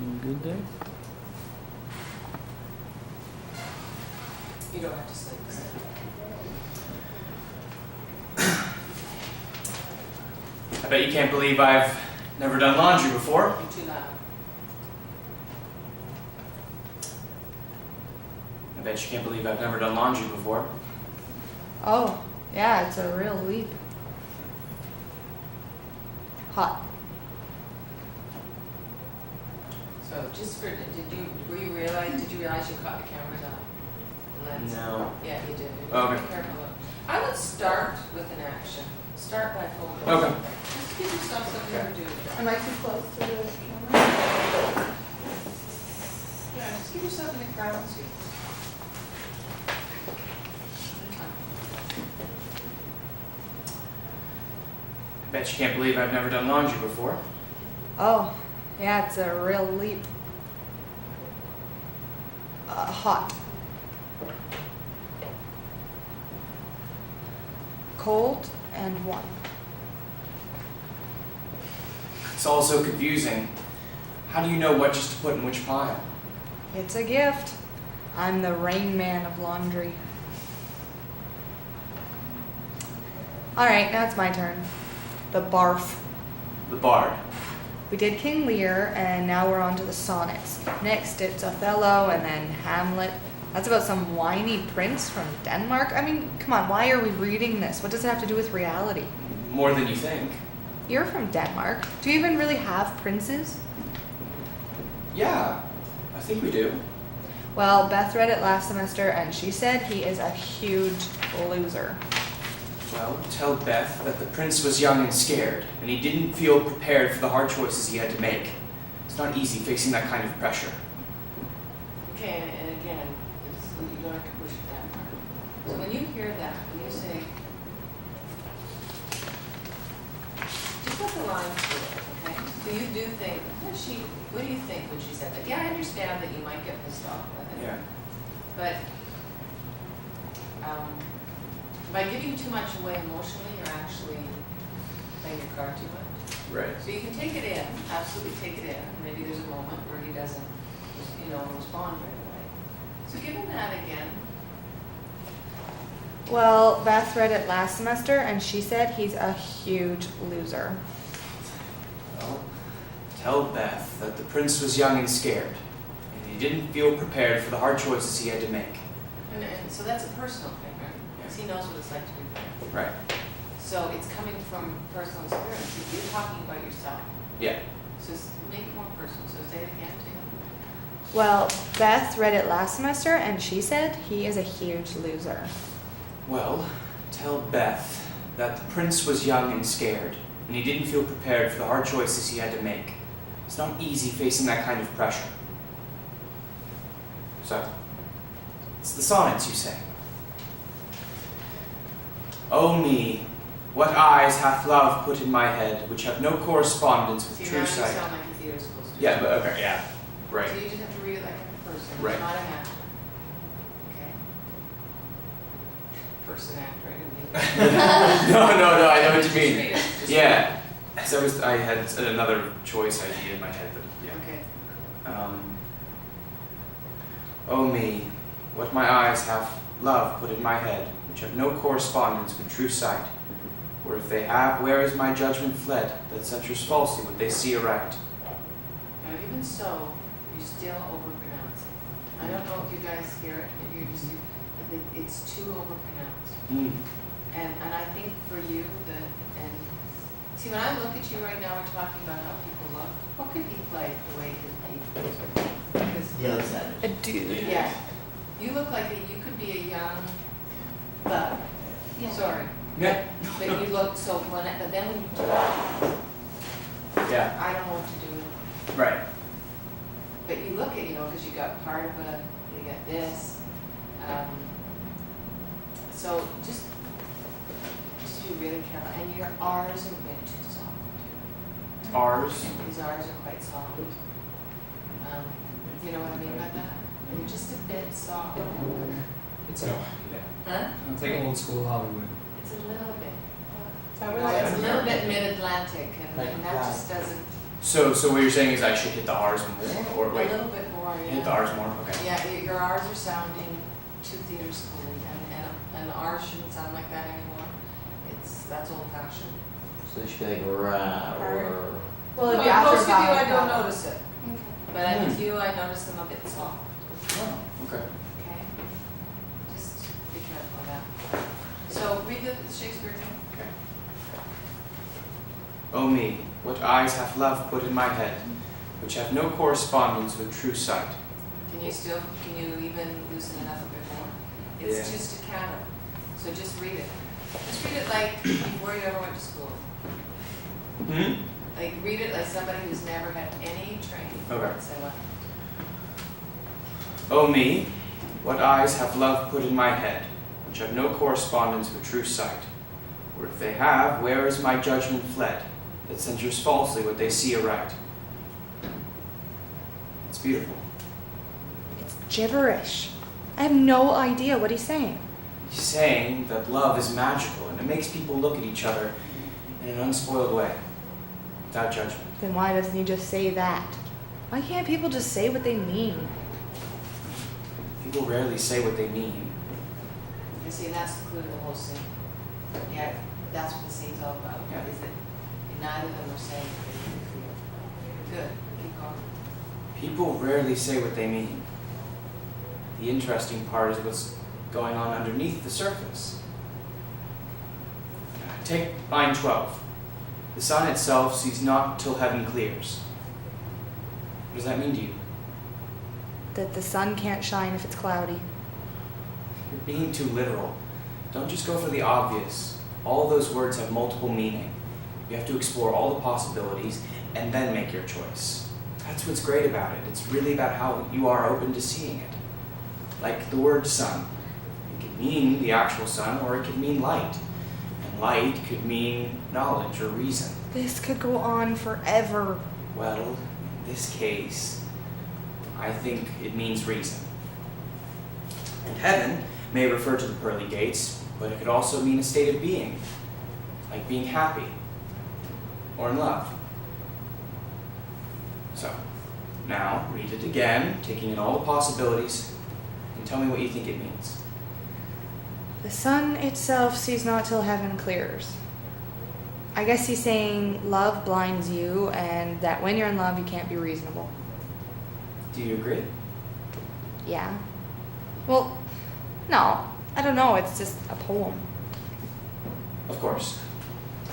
You good there? You don't have to sleep. I bet you can't believe I've never done laundry before. You're too loud. I bet you can't believe I've never done laundry before. Oh, yeah, it's a real leap. Hot. So just for, did you realize you caught the cameras on? The lens? No. Yeah, you did. Okay. Be careful. I would start with an action. Start by folding. Okay. Just give yourself something to do. Am I too close to the camera? Yeah, just give yourself an crowd suit. I bet you can't believe I've never done laundry before. Oh, yeah, it's a real leap. Hot. Cold and warm. It's all so confusing. How do you know what just to put in which pile? It's a gift. I'm the Rain Man of laundry. Alright, now it's my turn. The barf. The bard. We did King Lear, and now we're on to the sonnets. Next, it's Othello, and then Hamlet. That's about some whiny prince from Denmark. I mean, come on, why are we reading this? What does it have to do with reality? More than you think. You're from Denmark. Do you even really have princes? Yeah, I think we do. Well, Beth read it last semester, and she said he is a huge loser. Well, tell Beth that the prince was young and scared, and he didn't feel prepared for the hard choices he had to make. It's not easy facing that kind of pressure. Okay, and again, you don't have to push it that hard. So when you hear that, when you say, just let the line through, okay? So you do think, what do you think when she said that? Yeah, I understand that you might get pissed off with it. Yeah. But by giving too much away emotionally, you're actually playing your card too much. Right. So you can take it in, absolutely take it in. Maybe there's a moment where he doesn't, respond right away. So give him that again. Well, Beth read it last semester, and she said he's a huge loser. Well, tell Beth that the prince was young and scared, and he didn't feel prepared for the hard choices he had to make. And so that's a personal thing, right? Because he knows what it's like to be parent. Right. So it's coming from personal experience. If you're talking about yourself. Yeah. So make it more personal. So say it again to him. Well, Beth read it last semester, and she said he is a huge loser. Well, tell Beth that the prince was young and scared, and he didn't feel prepared for the hard choices he had to make. It's not easy facing that kind of pressure. So, it's the sonnets, you say. Oh me, what eyes hath love put in my head, which have no correspondence with See, true now you sight. sound like a theater school student. Yeah, but okay, yeah, right. So you just have to read it like a person, Right. not an actor. Okay? Person actor, No, I know what you Just mean. read it. Just Yeah, so I had another choice idea in my head, but yeah. Okay. Oh me, what my eyes have love put in my head, which have no correspondence with true sight. Or if they have, where is my judgment fled, that censures falsely what they see aright? Now, even so, you're still overpronouncing. I don't know if you guys hear it, maybe you're just, it's too overpronounced. Mm. And I think for you, see, when I look at you right now, we're talking about how people look. What could he play the way he looks? Because, The other side. A dude. yeah, you look like you could be a young thug. Yeah. Sorry. Yeah. But you look so, but then when you talk, Yeah. I don't know what to do. Right. But you look at, because you got part of you got this. So just be really careful. And your R's are a bit too soft, too. R's. These R's are quite soft. You know what I mean by that? They're just a bit soft. It's a, Huh? it's like old school Hollywood. It's a little bit. that It's a little bit mid-Atlantic, and Like that that. just doesn't. So what you're saying is I should hit the R's more, or A wait, little bit more, yeah. hit the R's more? Okay. Yeah, your R's are sounding too theater school, and the R shouldn't sound like that anymore. That's old fashioned. So it should be like rah or. Well, it'd be after most of you, I don't vowel. notice it, but I with you, I notice them a bit soft, Oh, okay. okay? Just be careful of that. So read the Shakespeare thing. Okay. O me, what eyes hath love put in my head, which have no correspondence with true sight. Can you even loosen it up a bit more? It's Yeah. just a canon, so just read it. Just read it like before you ever went to school. Hmm? Like, read it like somebody who's never had any training. Okay. Say what? O me, what eyes have love put in my head, which have no correspondence with true sight. Or if they have, where is my judgment fled, that censures falsely what they see aright? It's beautiful. It's gibberish. I have no idea what he's saying. He's saying that love is magical and it makes people look at each other in an unspoiled way, without judgment. Then why doesn't he just say that? Why can't people just say what they mean? People rarely say what they mean. You see, that's the clue to the whole scene. Yeah, that's what the scene's all about, Yeah. is that neither of them are saying what they really feel. Good, keep going. People rarely say what they mean. The interesting part is what's going on underneath the surface. Take line 12. The sun itself sees not till heaven clears. What does that mean to you? That the sun can't shine if it's cloudy. You're being too literal. Don't just go for the obvious. All those words have multiple meaning. You have to explore all the possibilities and then make your choice. That's what's great about it. It's really about how you are open to seeing it. Like the word sun. It could mean the actual sun or it could mean light. And light could mean knowledge or reason. This could go on forever. Well, in this case, I think it means reason. And heaven may refer to the pearly gates, but it could also mean a state of being, like being happy or in love. So, now read it again, taking in all the possibilities, and tell me what you think it means. The sun itself sees not till heaven clears. I guess he's saying love blinds you, and that when you're in love, you can't be reasonable. Do you agree? Yeah. Well, no, I don't know. It's just a poem. Of course.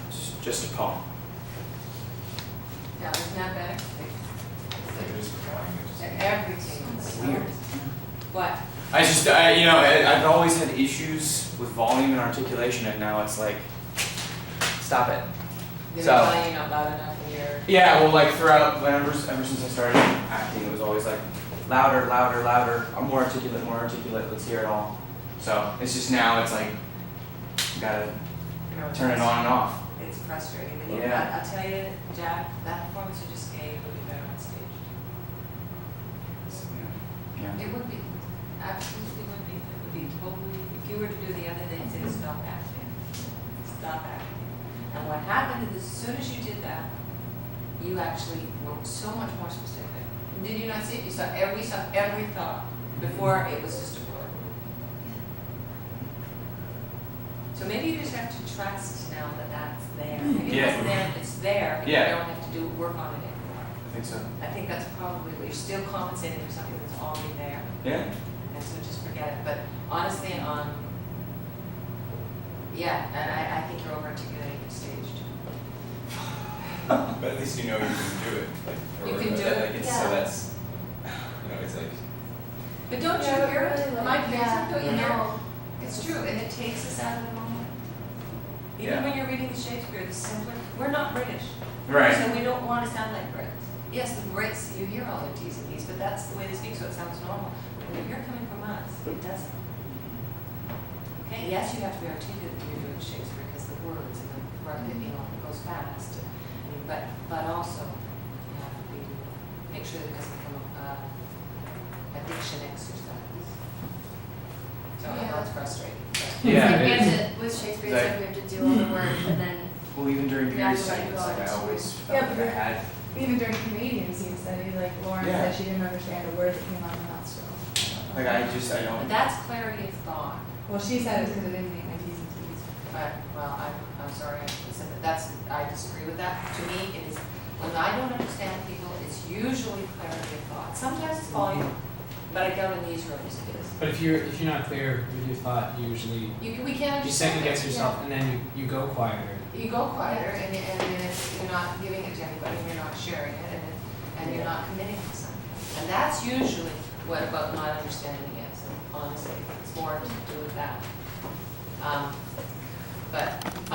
It's just a poem. Now, isn't that better? It is drawing, it just- Everything is Weird. What? I've always had issues with volume and articulation, and now it's like, stop it. They're So- telling you not loud enough in your. Yeah, well, like throughout, ever since I started acting, it was always like louder, louder, louder. I'm more articulate, let's hear it all. So it's just now, it's like, you gotta turn it on and off. It's frustrating. And Yeah. I'll tell you, Jack, that performance you just gave would be better on stage. Yeah. It would be. Absolutely would be. It would be totally, if you were to do the other, they'd say stop acting. Stop acting. And what happened is as soon as you did that, you actually were so much more specific. Did you not see it? We saw every thought. Before it was just a word. So maybe you just have to trust now that that's there. Maybe Yeah. it's there, and Yeah. you don't have to work on it anymore. I think so. I think that's probably, you're still compensating for something that's already there. Yeah? And so just forget it. But honestly, yeah, and I think you're over-articulating it staged. But at least you know you can do it. Like, You or can do that, it, Like it's, yeah. so that's, it's like, But don't you Yeah, hear it? really, Am I crazy? yeah, Don't you hear it? no. It's true, and it takes us out of the moment. Even Yeah. when you're reading the Shakespeare, the simpler, we're not British. Right. So we don't want to sound like Brits. Yes, the Brits, you hear all their T's and P's, but that's the way they speak, so it sounds normal. But when you're coming from us, it doesn't. Okay, yes, you have to be articulate when you're doing Shakespeare, because the words and it goes fast. But also, you have to make sure that it doesn't become a diction exercise. So I know it's frustrating. but- Yeah, We it have is. to, with Shakespeare, Like- it's like we have to do all the work and then, Well, even during Yeah, beauty I like studies, like I God. always Yeah, felt like I but- had Even during Canadian scene study, like Lauren Yeah. said she didn't understand a word that came out of her mouth still. Like I But don't. that's clarity of thought. Well, she said it's because it didn't make my T's and C's. But, well, I'm sorry, I disagree with that. To me, it is, when I don't understand people, it's usually clarity of thought. Sometimes it's volume, but I doubt in these rooms it is. But if you're not clear with your thought, usually We can't you understand second guess it. yourself and then you go quieter. You go quieter and then if you're not giving it to anybody, and you're not sharing it, and you're not committing to something. And that's usually what about not understanding is, honestly. It's more to do with that. But